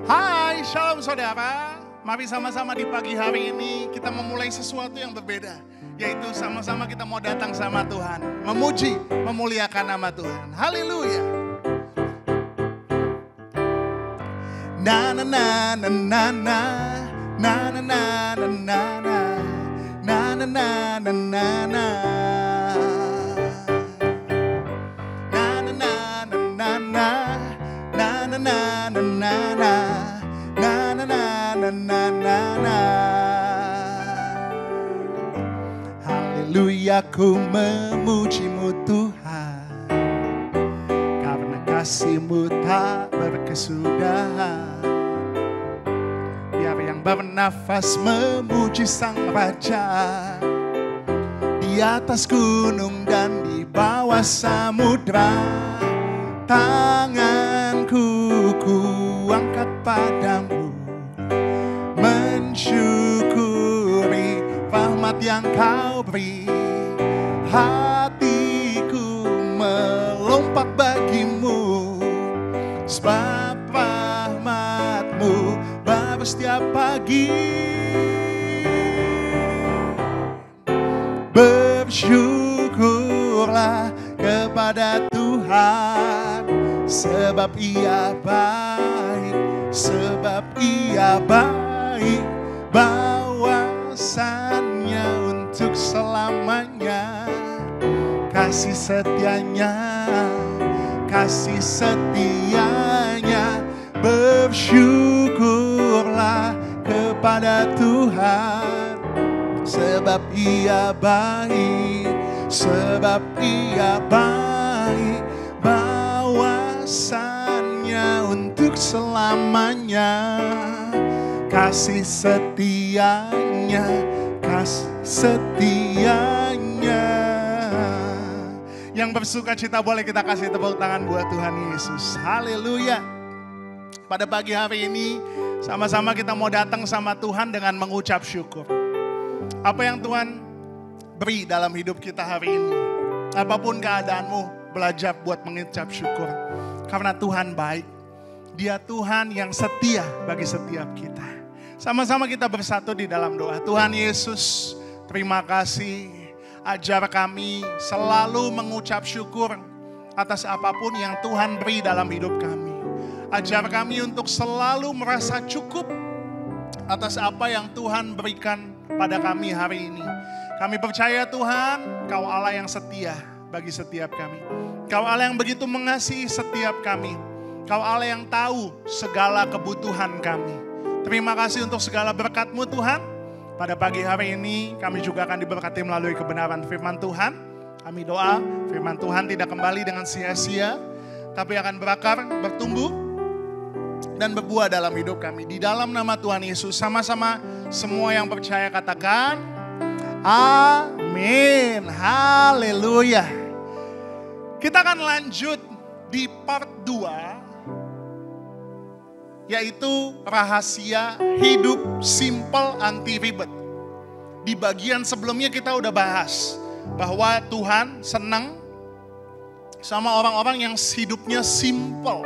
Hai, shalom saudara. Mari sama-sama di pagi hari ini kita memulai sesuatu yang berbeda. Yaitu sama-sama kita mau datang sama Tuhan. Memuji, memuliakan nama Tuhan. Haleluya. Na na na na na na. Na na na na na na. Na na na na na na. Na na na na na na. Na na na na na na. Na na na na na na na. Haleluya, ku memuji-Mu Tuhan, karena kasih-Mu tak berkesudahan. Biar yang bernafas memuji Sang Raja, di atas gunung dan di bawah samudra. Tanganku ku angkat padamu, mensyukuri rahmat yang Kau beri. Hatiku melompat bagimu, sebab rahmat-Mu baru setiap pagi. Bersyukurlah kepada Tuhan, sebab Ia baik, sebab Ia baik. Bawasannya untuk selamanya, kasih setianya, kasih setianya. Bersyukurlah kepada Tuhan, sebab Ia baik, sebab Ia baik. Bawasannya untuk selamanya, kasih setianya, kasih setianya. Yang bersuka cita boleh kita kasih tepuk tangan buat Tuhan Yesus. Haleluya. Pada pagi hari ini sama-sama kita mau datang sama Tuhan dengan mengucap syukur. Apa yang Tuhan beri dalam hidup kita hari ini, apapun keadaanmu, belajar buat mengucap syukur. Karena Tuhan baik, Dia Tuhan yang setia bagi setiap kita. Sama-sama kita bersatu di dalam doa. Tuhan Yesus, terima kasih. Ajar kami selalu mengucap syukur atas apapun yang Tuhan beri dalam hidup kami. Ajar kami untuk selalu merasa cukup atas apa yang Tuhan berikan pada kami hari ini. Kami percaya Tuhan, Kau Allah yang setia bagi setiap kami. Kau Allah yang begitu mengasihi setiap kami. Kau Allah yang tahu segala kebutuhan kami. Terima kasih untuk segala berkat-Mu Tuhan. Pada pagi hari ini kami juga akan diberkati melalui kebenaran firman Tuhan. Kami doa firman Tuhan tidak kembali dengan sia-sia, tapi akan berakar, bertumbuh, dan berbuah dalam hidup kami. Di dalam nama Tuhan Yesus, sama-sama semua yang percaya katakan, amin. Haleluya. Kita akan lanjut di part 2, yaitu rahasia hidup simple anti ribet. Di bagian sebelumnya kita udah bahas bahwa Tuhan senang sama orang-orang yang hidupnya simple.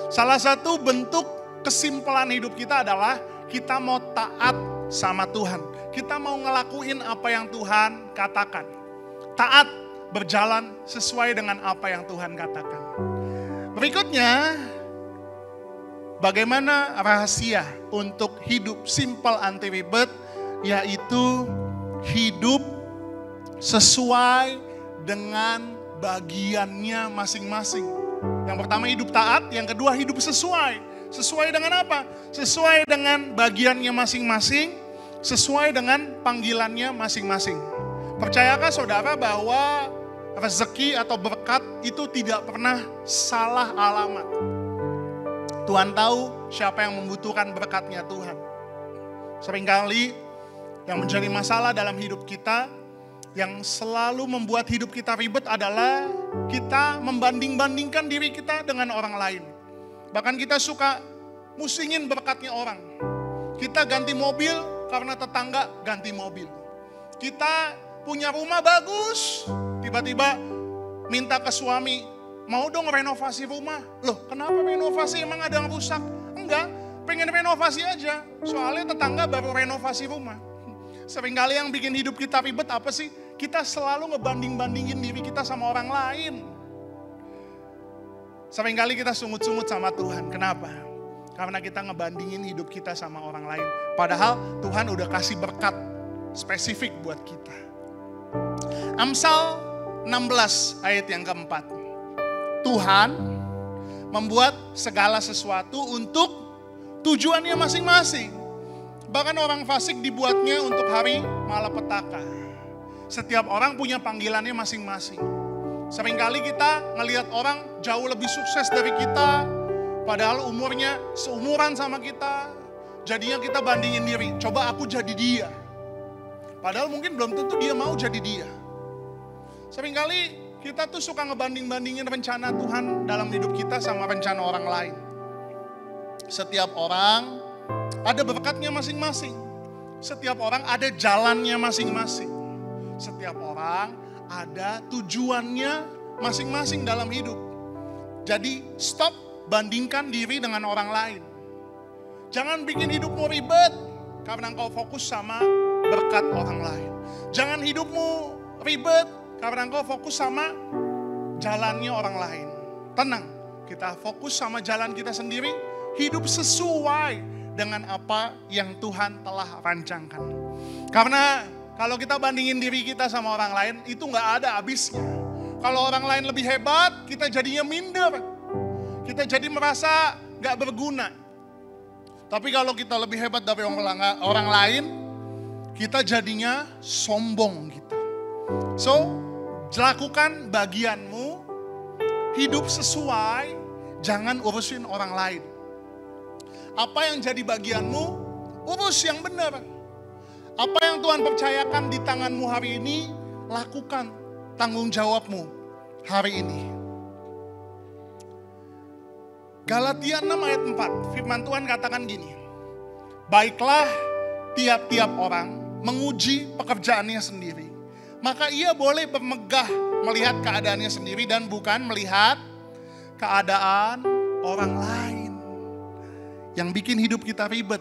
Salah satu bentuk kesimpulan hidup kita adalah kita mau taat sama Tuhan. Kita mau ngelakuin apa yang Tuhan katakan. Taat, berjalan sesuai dengan apa yang Tuhan katakan. Berikutnya, bagaimana rahasia untuk hidup simple anti ribet, yaitu hidup sesuai dengan bagiannya masing-masing. Yang pertama hidup taat, yang kedua hidup sesuai. Sesuai dengan apa? Sesuai dengan bagiannya masing-masing, sesuai dengan panggilannya masing-masing. Percayakah saudara bahwa rezeki atau berkat itu tidak pernah salah alamat? Tuhan tahu siapa yang membutuhkan berkatnya Tuhan. Seringkali yang menjadi masalah dalam hidup kita, yang selalu membuat hidup kita ribet adalah kita membanding-bandingkan diri kita dengan orang lain. Bahkan kita suka musingin berkatnya orang. Kita ganti mobil karena tetangga ganti mobil. Kita punya rumah bagus, tiba-tiba minta ke suami, mau dong renovasi rumah. Loh, kenapa renovasi, emang ada yang rusak? Enggak, pengen renovasi aja. Soalnya tetangga baru renovasi rumah. Seringkali yang bikin hidup kita ribet apa sih? Kita selalu ngebanding-bandingin diri kita sama orang lain. Seringkali kita sungut-sungut sama Tuhan. Kenapa? Karena kita ngebandingin hidup kita sama orang lain. Padahal Tuhan udah kasih berkat spesifik buat kita. Amsal 16 ayat yang keempat. Tuhan membuat segala sesuatu untuk tujuannya masing-masing. Bahkan orang fasik dibuatnya untuk hari malapetaka. Setiap orang punya panggilannya masing-masing. Seringkali kita ngelihat orang jauh lebih sukses dari kita, padahal umurnya seumuran sama kita. Jadinya kita bandingin diri, coba aku jadi dia. Padahal mungkin belum tentu dia mau jadi dia. Seringkali kita tuh suka ngebanding-bandingin rencana Tuhan dalam hidup kita sama rencana orang lain. Setiap orang ada berkatnya masing-masing. Setiap orang ada jalannya masing-masing. Setiap orang ada tujuannya masing-masing dalam hidup. Jadi stop bandingkan diri dengan orang lain. Jangan bikin hidupmu ribet karena engkau fokus sama berkat orang lain. Jangan hidupmu ribet karena engkau fokus sama jalannya orang lain. Tenang, kita fokus sama jalan kita sendiri, hidup sesuai dengan apa yang Tuhan telah rancangkan. Karena kalau kita bandingin diri kita sama orang lain, itu gak ada habisnya. Kalau orang lain lebih hebat, kita jadinya minder. Kita jadi merasa gak berguna. Tapi kalau kita lebih hebat dari orang lain, kita jadinya sombong gitu. So, lakukan bagianmu, hidup sesuai, jangan urusin orang lain. Apa yang jadi bagianmu, urus yang benar. Apa yang Tuhan percayakan di tanganmu hari ini, lakukan tanggung jawabmu hari ini. Galatia 6 ayat 4, firman Tuhan katakan gini. Baiklah tiap-tiap orang menguji pekerjaannya sendiri. Maka ia boleh bermegah melihat keadaannya sendiri dan bukan melihat keadaan orang lain. Yang bikin hidup kita ribet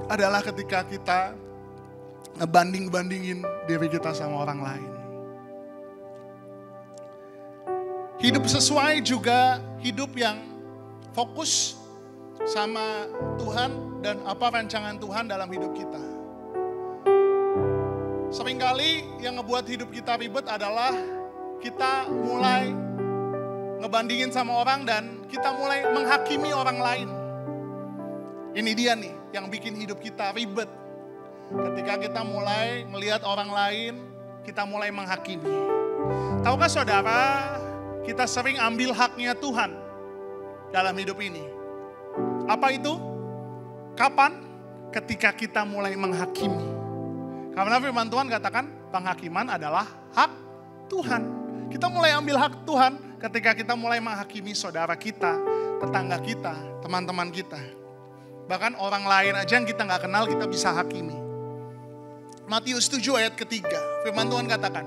adalah ketika kita ngebanding-bandingin diri kita sama orang lain. Hidup sesuai juga hidup yang fokus sama Tuhan dan apa rancangan Tuhan dalam hidup kita. Seringkali yang ngebuat hidup kita ribet adalah kita mulai ngebandingin sama orang dan kita mulai menghakimi orang lain. Ini dia nih yang bikin hidup kita ribet. Ketika kita mulai melihat orang lain, kita mulai menghakimi. Tahukah saudara, kita sering ambil haknya Tuhan dalam hidup ini. Apa itu? Kapan? Ketika kita mulai menghakimi. Karena firman Tuhan katakan penghakiman adalah hak Tuhan. Kita mulai ambil hak Tuhan ketika kita mulai menghakimi saudara kita, tetangga kita, teman-teman kita. Bahkan orang lain aja yang kita gak kenal kita bisa hakimi. Matius 7 ayat ketiga, firman Tuhan katakan,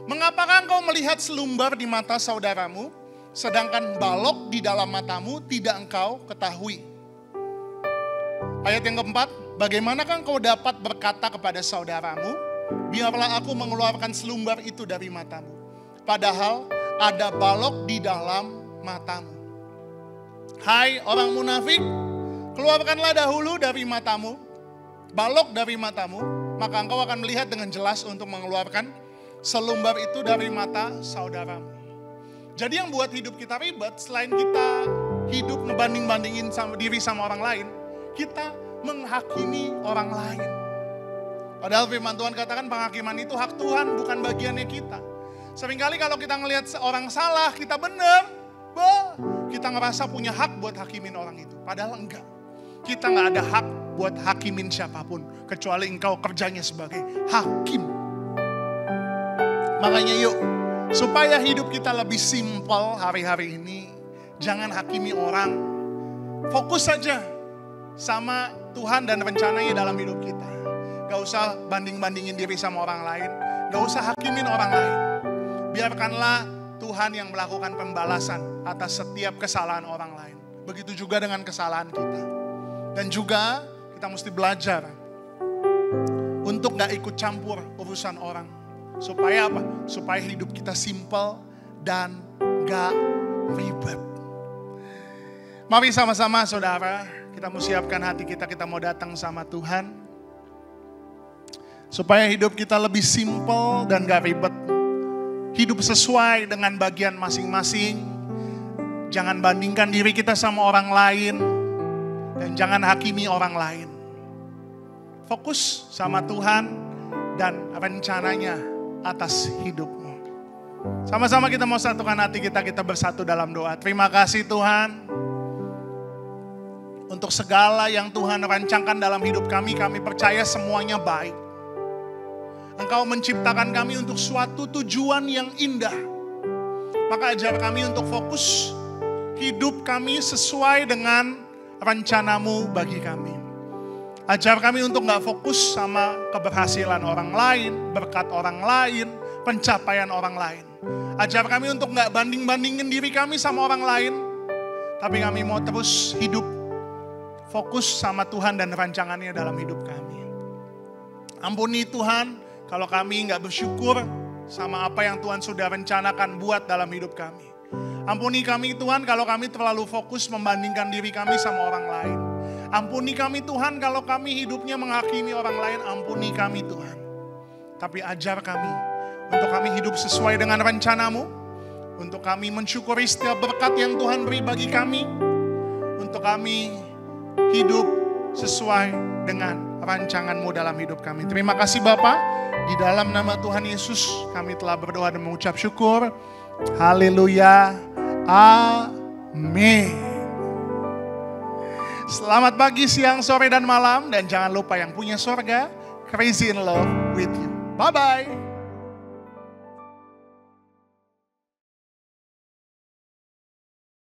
mengapakah engkau melihat selumbar di mata saudaramu, sedangkan balok di dalam matamu tidak engkau ketahui? Ayat yang keempat, bagaimanakah engkau dapat berkata kepada saudaramu, biarlah aku mengeluarkan selumbar itu dari matamu, padahal ada balok di dalam matamu. Hai orang munafik, keluarkanlah dahulu dari matamu, balok dari matamu, maka engkau akan melihat dengan jelas untuk mengeluarkan selumbar itu dari mata saudaramu. Jadi yang buat hidup kita ribet, selain kita hidup ngebanding-bandingin sama diri sama orang lain, kita menghakimi orang lain. Padahal firman Tuhan katakan penghakiman itu hak Tuhan, bukan bagiannya kita. Seringkali kalau kita ngelihat orang salah, kita benar, kita ngerasa punya hak buat hakimin orang itu. Padahal enggak. Kita nggak ada hak buat hakimin siapapun, kecuali engkau kerjanya sebagai hakim. Makanya yuk, supaya hidup kita lebih simpel hari-hari ini, jangan hakimi orang. Fokus saja sama Tuhan dan rencananya dalam hidup kita. Gak usah banding-bandingin diri sama orang lain, gak usah hakimin orang lain. Biarkanlah Tuhan yang melakukan pembalasan atas setiap kesalahan orang lain. Begitu juga dengan kesalahan kita. Dan juga kita mesti belajar untuk gak ikut campur urusan orang. Supaya apa? Supaya hidup kita simple dan gak ribet. Mari sama-sama saudara, kita mau siapkan hati kita mau datang sama Tuhan. Supaya hidup kita lebih simple dan gak ribet. Hidup sesuai dengan bagian masing-masing. Jangan bandingkan diri kita sama orang lain. Dan jangan hakimi orang lain. Fokus sama Tuhan dan rencananya atas hidupmu. Sama-sama kita mau satukan hati kita bersatu dalam doa. Terima kasih Tuhan. Untuk segala yang Tuhan rancangkan dalam hidup kami percaya semuanya baik. Engkau menciptakan kami untuk suatu tujuan yang indah. Maka ajar kami untuk fokus hidup kami sesuai dengan rencanamu bagi kami. Ajar kami untuk gak fokus sama keberhasilan orang lain, berkat orang lain, pencapaian orang lain. Ajar kami untuk gak banding-bandingin diri kami sama orang lain. Tapi kami mau terus hidup fokus sama Tuhan dan rancangannya dalam hidup kami. Ampuni Tuhan kalau kami gak bersyukur sama apa yang Tuhan sudah rencanakan buat dalam hidup kami. Ampuni kami Tuhan kalau kami terlalu fokus membandingkan diri kami sama orang lain. Ampuni kami Tuhan kalau kami hidupnya menghakimi orang lain. Ampuni kami Tuhan. Tapi ajar kami untuk kami hidup sesuai dengan rencanamu. Untuk kami mensyukuri setiap berkat yang Tuhan beri bagi kami. Untuk kami hidup sesuai dengan rancanganmu dalam hidup kami. Terima kasih Bapa. Di dalam nama Tuhan Yesus kami telah berdoa dan mengucap syukur. Haleluya. Amin. Selamat pagi, siang, sore, dan malam. Dan jangan lupa yang punya sorga, crazy in love with you. Bye-bye.